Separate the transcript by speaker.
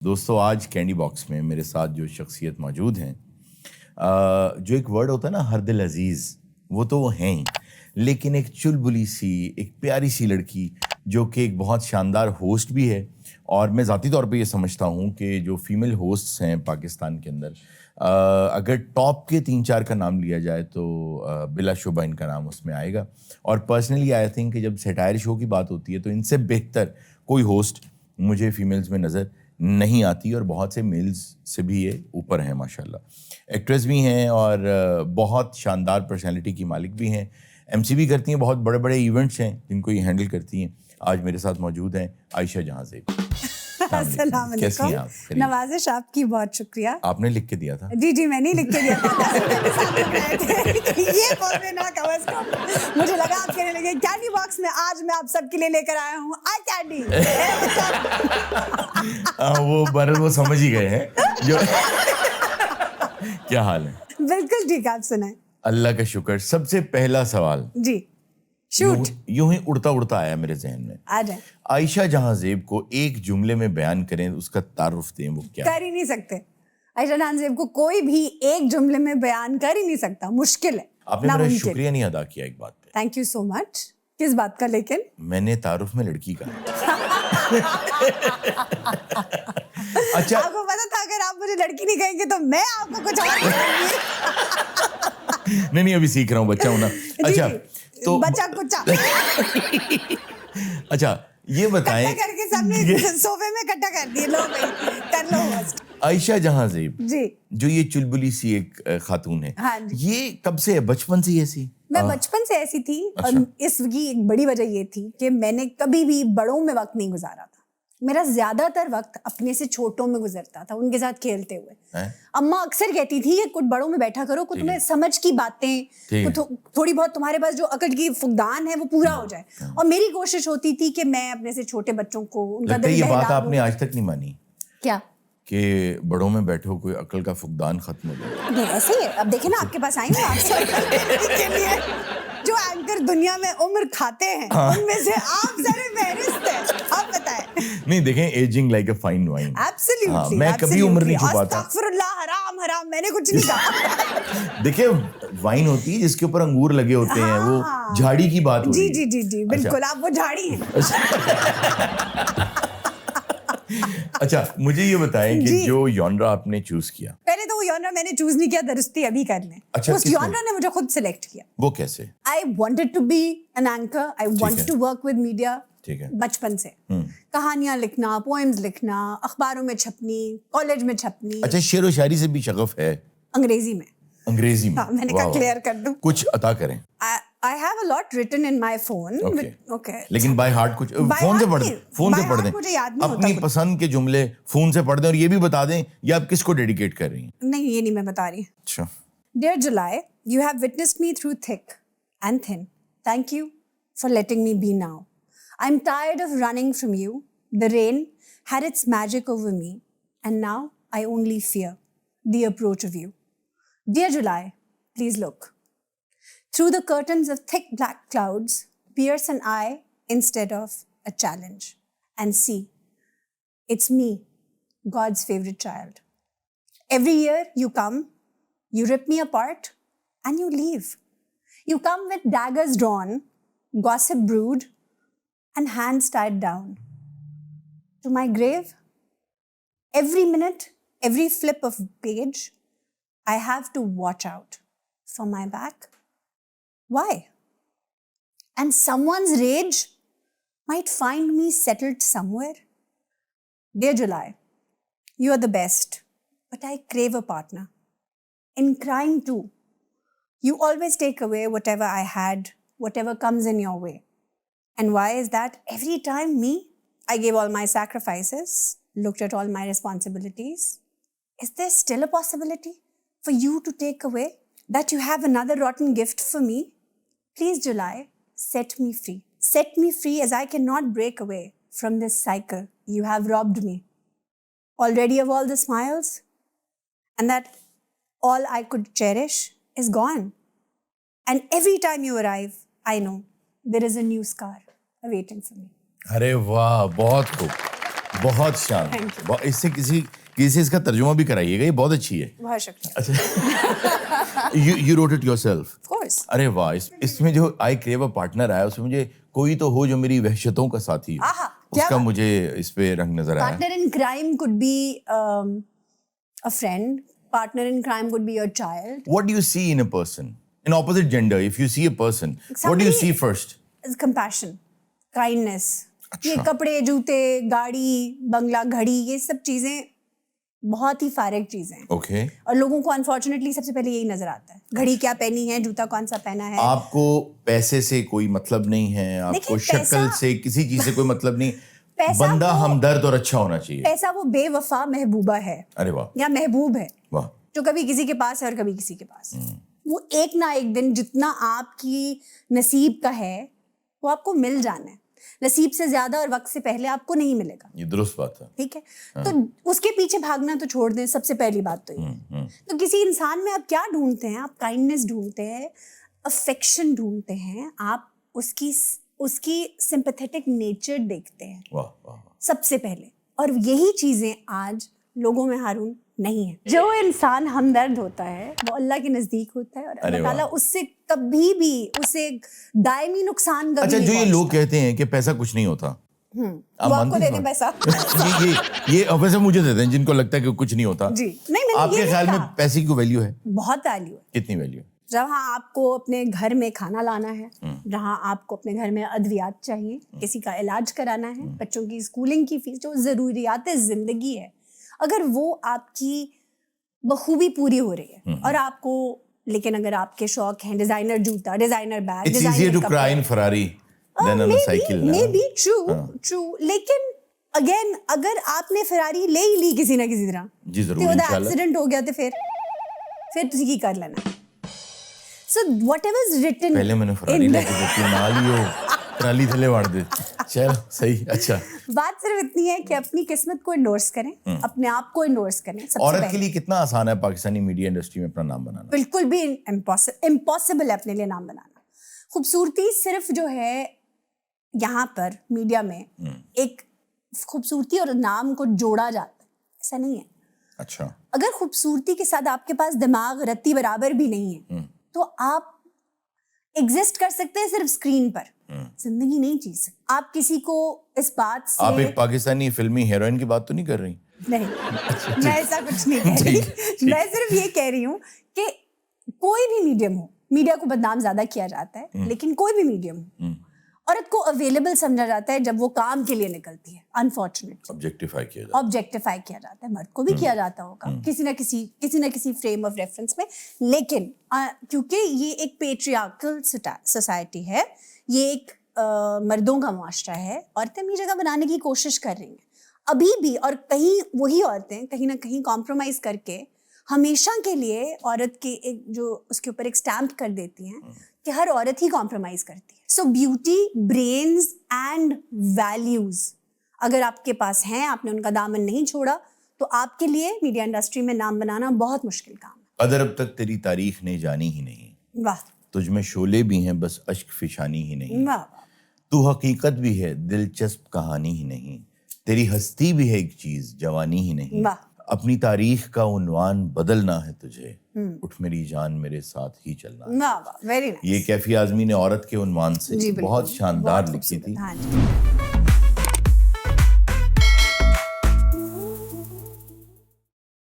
Speaker 1: दोस्तों आज candy box में मेरे साथ जो शख्सियत मौजूद हैं, जो एक वर्ड होता है ना हर दिल अजीज़, वो तो वो हैं ही, लेकिन एक चुलबुली सी, एक प्यारी सी लड़की जो कि एक बहुत शानदार होस्ट भी है। और मैं ज़ाती तौर पे ये समझता हूँ कि जो फीमेल होस्ट्स हैं पाकिस्तान के अंदर, अगर टॉप के 3-4 का नाम लिया जाए तो बिलाशुबा इनका नाम उसमें आएगा। और पर्सनली आई थिंक कि जब सैटायर शो की बात होती है तो इनसे बेहतर कोई होस्ट मुझे फीमेल्स में नज़र नहीं आती, और बहुत से मेल्स से भी ये ऊपर हैं माशाल्लाह। एक्ट्रेस भी हैं और बहुत शानदार पर्सनालिटी की मालिक भी हैं, एमसी भी करती हैं, बहुत बड़े बड़े इवेंट्स हैं जिनको ये हैंडल करती हैं। आज मेरे साथ मौजूद हैं आयशा जहां ज़ेब।
Speaker 2: अस्सलाम
Speaker 1: कैसी हैं
Speaker 2: वालेकुम।
Speaker 1: आप?
Speaker 2: नवाज़िश आपकी, बहुत शुक्रिया।
Speaker 1: आपने लिख के दिया था?
Speaker 2: जी मैंने लिख के दिया था। ये बोलने ना कम से कम। मुझे लगा आप कहने लगे कैंडी बॉक्स में आज मैं आप सबके लिए लेकर आया हूँ आई कैंडी।
Speaker 1: वो बरल वो समझ ही गए हैं जो क्या हाल है?
Speaker 2: बिल्कुल ठीक, आप सुनाएं।
Speaker 1: अल्लाह का शुक्र। सबसे पहला सवाल
Speaker 2: जी शूट
Speaker 1: यूं ही उड़ता उड़ता आया मेरे जहन में।
Speaker 2: आ जाए।
Speaker 1: आयशा जहां ज़ेब को एक जुमले में बयान करें, उसका तारुफ दें, वो क्या?
Speaker 2: कर ही नहीं सकते। आयशा जहां ज़ेब को कोई भी एक जुमले में बयान कर ही नहीं सकता, मुश्किल है।
Speaker 1: आपने मेरा शुक्रिया नहीं अदा किया एक बात पे।
Speaker 2: Thank you so much. किस बात का? लेकिन
Speaker 1: मैंने तारुफ में लड़की का अच्छा,
Speaker 2: आपको पता था अगर आप मुझे लड़की नहीं कहेंगे तो मैं आपको कुछ और कहूंगी।
Speaker 1: नहीं अभी सीख रहा हूँ, बच्चा हूं ना। अच्छा तो
Speaker 2: बच्चा कुच्चा
Speaker 1: अच्छा ये बताएं
Speaker 2: करके सबने सोफे में इकट्ठा कर दिए। लो भाई कर लो होस्ट।
Speaker 1: आयशा जहां ज़ेब
Speaker 2: जी
Speaker 1: जो ये चुलबुली सी एक खातून है,
Speaker 2: हाँ जी।
Speaker 1: ये कब से है? बचपन से ही ऐसी?
Speaker 2: मैं बचपन से ऐसी थी।
Speaker 1: अच्छा।
Speaker 2: और इसकी एक बड़ी वजह ये थी कि मैंने कभी भी बड़ों में वक्त नहीं गुजारा था। मेरा ज्यादातर वक्त अपने से छोटों में गुजरता था, उनके साथ खेलते हुए। अम्मा अक्सर कहती थी कि कुछ बड़ों में बैठा करो, कुछ तुम्हें समझ की बातें, थोड़ी बहुत तुम्हारे पास जो अकल की फुकदान है वो पूरा हो जाए। और मेरी कोशिश होती थी कि मैं अपने से छोटे बच्चों को उनका दिल
Speaker 1: ये बात
Speaker 2: बहला
Speaker 1: आपने आज तक नहीं मानी
Speaker 2: क्या
Speaker 1: कि बड़ों में बैठो कोई अकल का फुकदान खत्म हो जाए?
Speaker 2: नहीं ऐसे ही है। अब देखे ना आपके पास आई हूँ के लिए जो एंकर दुनिया में उम्र खाते हैं उनमें से आप जरा फहरिस्त हैं। आप बताएं।
Speaker 1: नहीं देखें, ageing like a fine wine.
Speaker 2: Absolutely
Speaker 1: मैं कभी उम्र नहीं छुपाता।
Speaker 2: अस्तगफिरुल्लाह, हराम हराम, मैंने कुछ नहीं कहा।
Speaker 1: देखिए वाइन होती है जिसके ऊपर अंगूर लगे होते हैं, वो झाड़ी की बात होती है।
Speaker 2: जी बिल्कुल। आप वो झाड़ी हैं।
Speaker 1: अच्छा मुझे ये बताएं कि जो जॉनरा आपने चूज किया,
Speaker 2: पहले तो वो जॉनरा मैंने चूज नहीं किया, दरुस्ती अभी कर लें।
Speaker 1: अच्छा,
Speaker 2: उस जॉनरा ने मुझे खुद सिलेक्ट किया।
Speaker 1: वो कैसे?
Speaker 2: I wanted to be an anchor, I wanted to work with media.
Speaker 1: ठीक है।
Speaker 2: बचपन से कहानियां लिखना, पोएम्स लिखना, अखबारों में छपनी, कॉलेज में छपनी।
Speaker 1: अच्छा, शेर व शायरी से भी शगफ है?
Speaker 2: अंग्रेजी में।
Speaker 1: अंग्रेजी में?
Speaker 2: हाँ, मैंने कहा क्लियर कर दूं।
Speaker 1: कुछ अता करें।
Speaker 2: I have a lot written in my phone.
Speaker 1: Okay. लेकिन बाय हार्ट कुछ फोन से पढ़ दें।
Speaker 2: मुझे याद नहीं
Speaker 1: अपनी पसंद के जुमले फोन से पढ़ दें, और ये भी बता दें ये आप किसको डेडिकेट कर रही हैं?
Speaker 2: नहीं, ये नहीं मैं बता रही।
Speaker 1: अच्छा।
Speaker 2: Dear July, you have witnessed me through thick and thin. Thank you for letting me be now. I'm tired of running from you. The rain had its magic over me, and now I only fear the approach of you. Dear July, please look. Through the curtains of thick black clouds, pierce an eye instead of a challenge, and see, it's me, God's favorite child. Every year you come, you rip me apart, and you leave. You come with daggers drawn, gossip brewed, and hands tied down. To my grave, every minute, every flip of page, I have to watch out for my back. Why? And someone's rage might find me settled somewhere. Dear July, you are the best, but I crave a partner. In crying too, you always take away whatever I had, whatever comes in your way. And why is that? Every time me, I gave all my sacrifices, looked at all my responsibilities. Is there still a possibility for you to take away? That you have another rotten gift for me? Please, July, set me free. Set me free, as I cannot break away from this cycle. You have robbed me already of all the smiles, and that all I could cherish is gone. And every time you arrive, I know there is a new scar awaiting for me.
Speaker 1: अरे वाह, बहुत खूब, बहुत शान। इससे किसी से इसका तर्जुमा भी कराइएगा, ये बहुत अच्छी है।
Speaker 2: बहुत शुक्रिया।
Speaker 1: अच्छा you wrote it yourself?
Speaker 2: Of course.
Speaker 1: अरे वाह, इसमें जो आई क्रेव अ पार्टनर आया उसमें मुझे कोई तो हो जो मेरी वहशतों का साथी हो, उसका मुझे इस पे रंग नजर आया।
Speaker 2: Partner in crime could be a friend. Partner in crime could be your child.
Speaker 1: What do you see in a person? In opposite gender, if you see a person, what do you see first?
Speaker 2: Compassion, kindness. ये कपड़े, जूते, गाड़ी, बंगला, घड़ी, ये सब चीजें बहुत ही फारिग चीजें हैं।
Speaker 1: Okay.
Speaker 2: और लोगों को अनफॉर्चुनेटली सबसे पहले यही नजर आता है, घड़ी क्या पहनी है, जूता कौन सा पहना है।
Speaker 1: आपको पैसे से कोई मतलब नहीं है, आपको शक्ल से, किसी चीज से कोई मतलब नहीं। बंदा हमदर्द और अच्छा होना चाहिए।
Speaker 2: पैसा वो बेवफा महबूबा है।
Speaker 1: अरे वाह।
Speaker 2: या महबूब है।
Speaker 1: वाह।
Speaker 2: जो कभी किसी के पास है और कभी किसी के पास। वो एक ना एक दिन जितना आपकी नसीब का है वो आपको मिल जाना है। नसीब से ज्यादा और वक्त से पहले आपको नहीं मिलेगा।
Speaker 1: ये दुरुस्त बात है।
Speaker 2: ठीक है। तो उसके पीछे भागना तो छोड़ दें, सबसे पहली बात तो ये। तो किसी इंसान में आप क्या ढूंढते हैं? आप काइंडनेस ढूंढते हैं, अफेक्शन ढूंढते हैं, आप उसकी सिंपैथेटिक नेचर देखते हैं।
Speaker 1: वाह वाह।
Speaker 2: सबसे पहले। और यही चीजें आज लोगों में हारून नहीं है। जो इंसान हमदर्द होता है वो अल्लाह के नजदीक होता है और अल्लाह ताला उससे कभी भी उसे दायमी नुकसान कभी
Speaker 1: अच्छा,
Speaker 2: नहीं
Speaker 1: जो ये
Speaker 2: पहुंचता।
Speaker 1: लोग कहते हैं कि पैसा कुछ नहीं होता,
Speaker 2: वो आपको दे दें पैसा।
Speaker 1: ये वैसे मुझे देते हैं जिनको लगता है कि कुछ नहीं होता।
Speaker 2: जी नहीं, मैंने
Speaker 1: आपके ख्याल में पैसे की वैल्यू है?
Speaker 2: बहुत वैल्यू है।
Speaker 1: कितनी वैल्यू?
Speaker 2: जहाँ आपको अपने घर में खाना लाना है, जहाँ आपको अपने घर में अद्वियात चाहिए, किसी का इलाज कराना है, बच्चों की स्कूलिंग की फीस, जो जरूरियात जिंदगी है, अगर वो आपकी बखूबी पूरी हो रही है और आपको, लेकिन अगर आपके शौक हैं डिजाइनर जूता, designer bag,
Speaker 1: It's easier to cry in Ferrari than on a cycle.
Speaker 2: Maybe true, लेकिन अगेन अगर आपने फेरारी ले ही ली किसी ना किसी तरह,
Speaker 1: जी जरूर,
Speaker 2: तो
Speaker 1: इंशाल्लाह
Speaker 2: एक्सीडेंट हो गया तो फिर तुसी की कर लेना। So whatever is written
Speaker 1: पहले मैंने फरारी लेके देखी, ना लियो ट्राली थले वाड़ दे। चल सही। अच्छा,
Speaker 2: बात सिर्फ इतनी है कि अपनी किस्मत को इंडोर्स करें, अपने आप को इंडोर्स करें। सबसे
Speaker 1: औरत
Speaker 2: पहले
Speaker 1: के लिए कितना आसान है पाकिस्तानी मीडिया इंडस्ट्री में अपना नाम बनाना?
Speaker 2: बिल्कुल भी इम्पॉसिबल है अपने लिए नाम बनाना। खूबसूरती सिर्फ जो है यहाँ पर मीडिया में एक खूबसूरती और नाम को जोड़ा जाता है, ऐसा नहीं है।
Speaker 1: अच्छा,
Speaker 2: अगर खूबसूरती के साथ आपके पास दिमाग रत्ती बराबर भी नहीं है तो आप एग्जिस्ट कर सकते हैं सिर्फ स्क्रीन पर, जिंदगी नहीं जी सकते। आप किसी को इस बात से,
Speaker 1: आप एक पाकिस्तानी फिल्मी हीरोइन की बात तो नहीं कर रही?
Speaker 2: नहीं, मैं ऐसा कुछ नहीं कह रही। मैं सिर्फ ये कह रही हूँ कि कोई भी मीडियम हो, मीडिया को बदनाम ज्यादा किया जाता है, लेकिन कोई भी मीडियम हो, औरत को अवेलेबल समझा जाता है जब वो काम के लिए निकलती है। अनफॉर्चुनेटली
Speaker 1: ऑब्जेक्टिफाई किया जाता है। मर्द को भी किया जाता होगा किसी ना किसी फ्रेम ऑफ रेफरेंस में, लेकिन क्योंकि ये एक पेट्रियार्कल सोसाइटी है, ये एक मर्दों का मुआशरा है, औरतें अपनी जगह बनाने की कोशिश कर रही हैं अभी भी, और कहीं वही औरतें कहीं ना कहीं कॉम्प्रोमाइज करके हमेशा के लिए औरत के एक जो उसके ऊपर एक स्टैम्प कर देती हैं कि हर औरत ही कॉम्प्रोमाइज करती है। सो ब्यूटी, ब्रेन्स एंड वैल्यूज अगर आपके पास हैं, आपने उनका दामन नहीं छोड़ा, तो आपके लिए मीडिया इंडस्ट्री में नाम बनाना बहुत मुश्किल काम है। अदर अब तक तेरी तारीख ने जानी ही नहीं,
Speaker 2: वाह,
Speaker 1: तुझ में शोले भी हैं बस अश्क फिशानी ही नहीं,
Speaker 2: वाह,
Speaker 1: तू हकीकत भी है दिलचस्प कहानी ही नहीं, तेरी हस्ती भी है एक चीज जवानी ही नहीं,
Speaker 2: वाह,
Speaker 1: अपनी तारीख का उन्वान बदलना है तुझे, उठ मेरी जान मेरे साथ ही चलना है।
Speaker 2: वाह, वाह, वेरी नाइस।
Speaker 1: ये कैफी आजमी ने औरत के उन्वान से बहुत शानदार लिखी थी।
Speaker 2: हाँ जी।